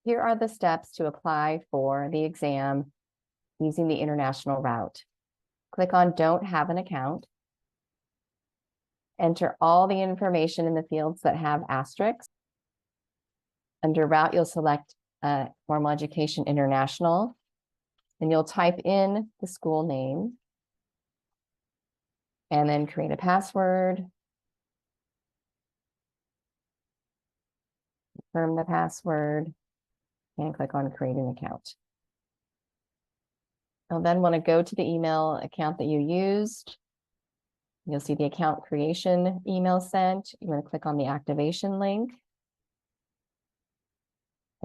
Here are the steps to apply for the exam using the international route. Click on Don't Have an Account. Enter all the information in the fields that have asterisks. Under Route, you'll select Formal Education International, and you'll type in the school name, and then create a password. Confirm the password, and click on Create an Account. You'll then want to go to the email account that you used. You'll see the account creation email sent. You want to click on the activation link.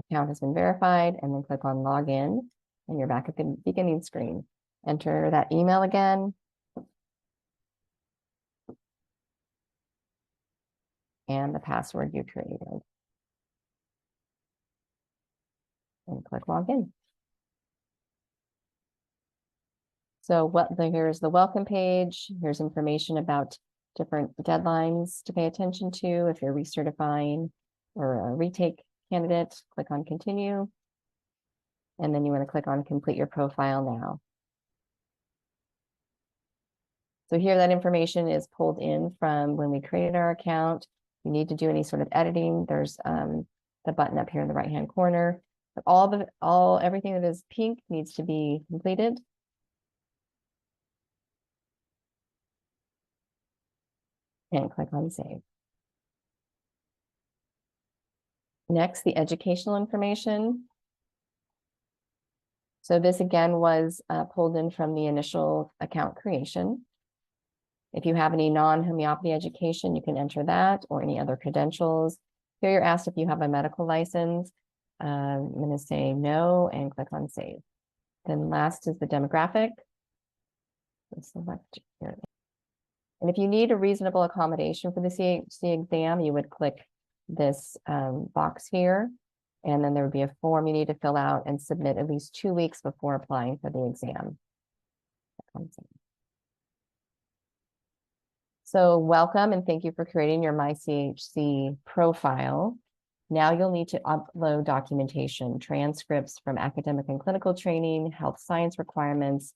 Account has been verified, and then click on Login, and you're back at the beginning screen. Enter that email again. And the password you created. And click Login. So here's the welcome page. Here's information about different deadlines to pay attention to if you're recertifying or a retake candidate. Click on Continue. And then you want to click on Complete Your Profile Now. So here that information is pulled in from when we created our account. If you need to do any sort of editing, there's the button up here in the right-hand corner. But everything that is pink needs to be completed. And click on Save. Next, the educational information. So this again was pulled in from the initial account creation. If you have any non-homeopathy education, you can enter that or any other credentials. Here you're asked if you have a medical license. I'm going to say no and click on Save. Then last is the demographic. Select here. And if you need a reasonable accommodation for the CHC exam, you would click this box here, and then there would be a form you need to fill out and submit at least 2 weeks before applying for the exam. So welcome and thank you for creating your MyCHC profile. Now you'll need to upload documentation, transcripts from academic and clinical training, health science requirements.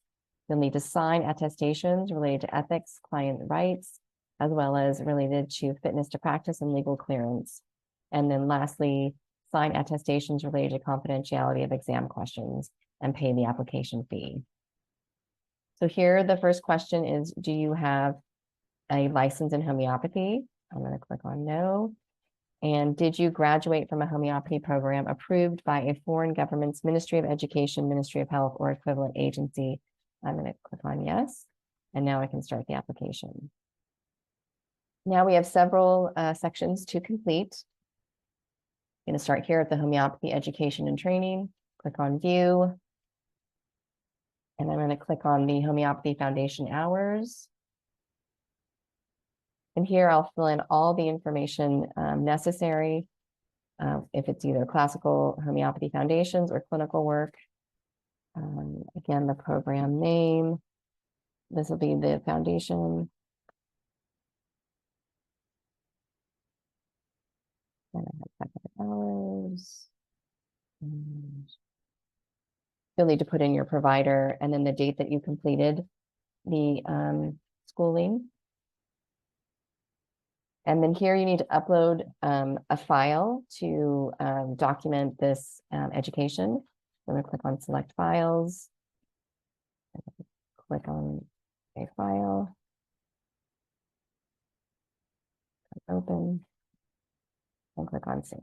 You'll need to sign attestations related to ethics, client rights, as well as related to fitness to practice and legal clearance. And then lastly, sign attestations related to confidentiality of exam questions and pay the application fee. So here, the first question is, do you have a license in homeopathy? I'm going to click on no. And did you graduate from a homeopathy program approved by a foreign government's Ministry of Education, Ministry of Health, or equivalent agency? I'm going to click on yes. And now I can start the application. Now we have several sections to complete. I'm going to start here at the homeopathy education and training. Click on view. And I'm going to click on the homeopathy foundation hours. And here I'll fill in all the information necessary if it's either classical homeopathy foundations or clinical work. Again, the program name. This will be the foundation. And I have hours. And you'll need to put in your provider and then the date that you completed the schooling. And then here you need to upload a file to document this education. I'm going to click on Select Files. Click on a file. Open. And click on Save.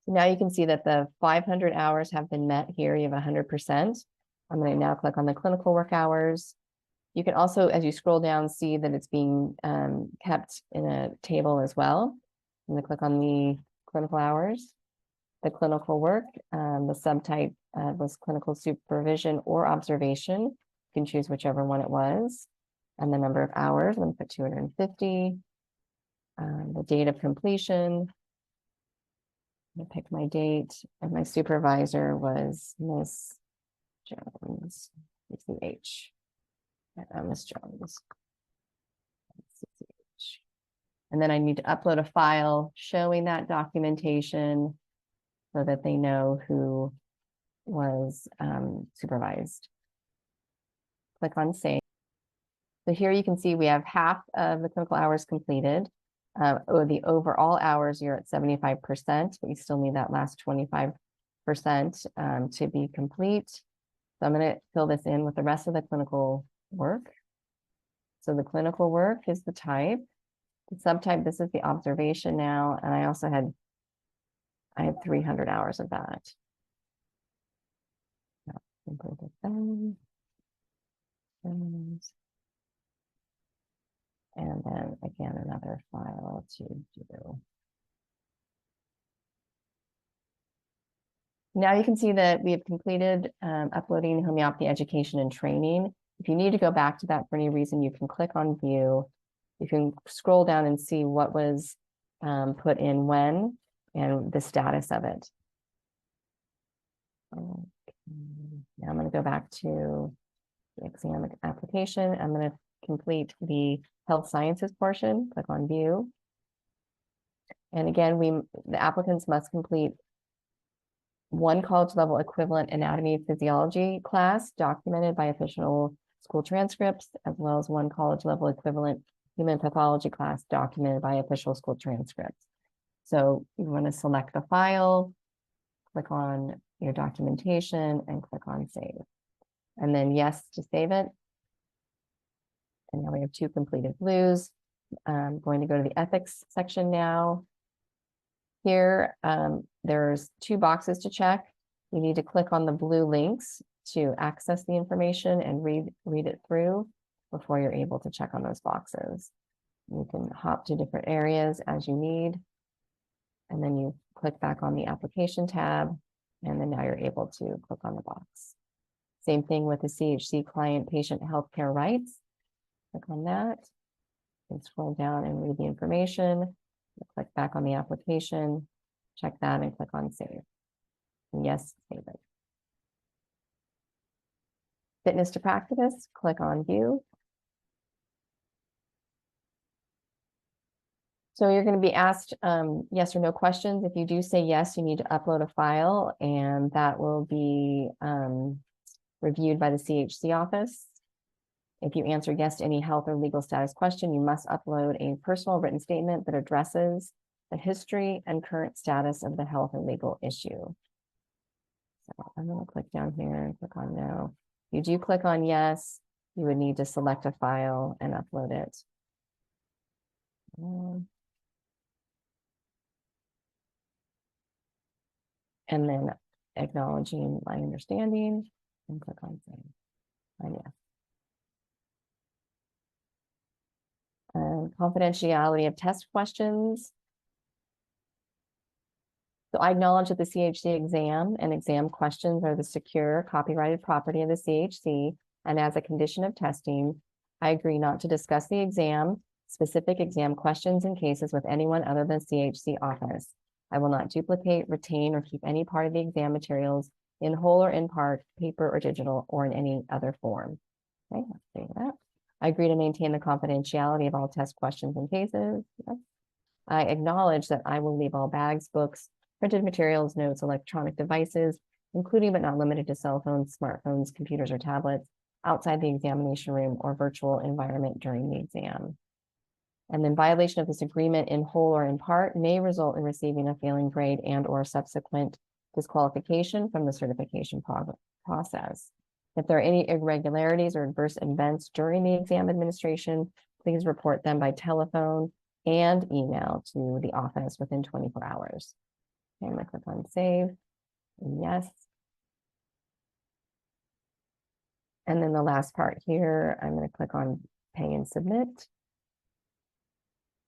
So now you can see that the 500 hours have been met here. You have 100%. I'm going to now click on the clinical work hours. You can also, as you scroll down, see that it's being kept in a table as well. I'm going to click on the clinical hours, the clinical work. The subtype was clinical supervision or observation. You can choose whichever one it was. And the number of hours, I'm going to put 250. The date of completion. I'm going to pick my date, and my supervisor was Miss Jones, CCH. Miss Jones. And then I need to upload a file showing that documentation. so that they know who was supervised. Click on save. So here you can see we have half of the clinical hours completed. Or the overall hours, you're at 75%, but you still need that last 25% to be complete. So I'm going to fill this in with the rest of the clinical work. So the clinical work is the type. The subtype, this is the observation now, and I also had 300 hours of that. And then again, another file to do. Now you can see that we have completed uploading homeopathy education and training. If you need to go back to that for any reason, you can click on view. You can scroll down and see what was put in when and the status of it. Okay. Now I'm going to go back to the exam application. I'm going to complete the health sciences portion. Click on view. And again, the applicants must complete one college level equivalent anatomy physiology class documented by official school transcripts, as well as one college level equivalent human pathology class documented by official school transcripts. So you want to select the file, click on your documentation, and click on save. And then yes to save it. And now we have 2 completed blues. I'm going to go to the ethics section now. Here, there's 2 boxes to check. You need to click on the blue links to access the information and read it through before you're able to check on those boxes. You can hop to different areas as you need, and then you click back on the application tab, and then now you're able to click on the box. Same thing with the CHC client patient healthcare rights. Click on that and scroll down and read the information. Click back on the application, check that, and click on save. And yes, save it. Fitness to practice, click on view. So you're going to be asked yes or no questions. If you do say yes, you need to upload a file, and that will be reviewed by the CHC office. If you answer yes to any health or legal status question, you must upload a personal written statement that addresses the history and current status of the health or legal issue. So I'm going to click down here and click on no. If you do click on yes, you would need to select a file and upload it. And then acknowledging my understanding and click on save. And yes. Confidentiality of test questions. So I acknowledge that the CHC exam and exam questions are the secure copyrighted property of the CHC, and as a condition of testing, I agree not to discuss the exam, specific exam questions and cases with anyone other than CHC office. I will not duplicate, retain, or keep any part of the exam materials in whole or in part, paper or digital, or in any other form. Okay, let's say that. I agree to maintain the confidentiality of all test questions and cases. Yes. I acknowledge that I will leave all bags, books, printed materials, notes, electronic devices, including but not limited to cell phones, smartphones, computers, or tablets, outside the examination room or virtual environment during the exam. And then violation of this agreement in whole or in part may result in receiving a failing grade and or subsequent disqualification from the certification process. If there are any irregularities or adverse events during the exam administration, please report them by telephone and email to the office within 24 hours. Okay, I'm going to click on save. Yes. And then the last part here, I'm going to click on pay and submit.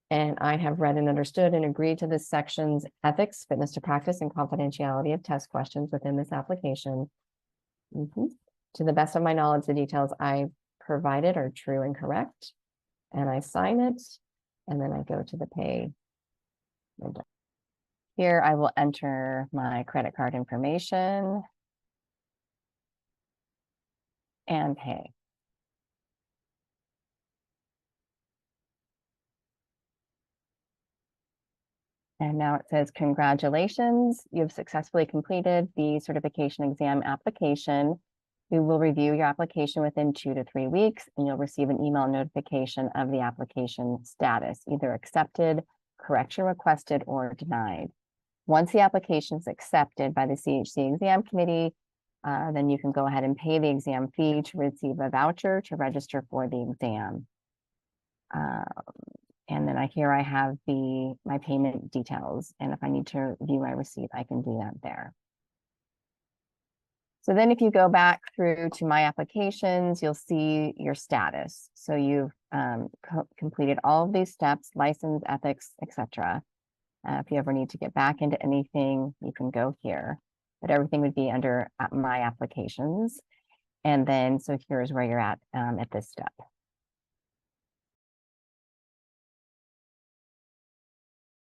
And I have read and understood and agreed to this section's ethics, fitness to practice, and confidentiality of test questions within this application. To the best of my knowledge, the details I provided are true and correct. And I sign it, and then I go to the pay window. Here I will enter my credit card information and pay. And now it says, congratulations, you've successfully completed the certification exam application. We will review your application within 2 to 3 weeks, and you'll receive an email notification of the application status, either accepted, correction requested, or denied. Once the application is accepted by the CHC exam committee, then you can go ahead and pay the exam fee to receive a voucher to register for the exam. And then here I have my payment details. And if I need to view my receipt, I can do that there. So then if you go back through to my applications, you'll see your status. So you've completed all of these steps, license, ethics, etc. If you ever need to get back into anything, you can go here, but everything would be under my applications. And then, so here's where you're at this step.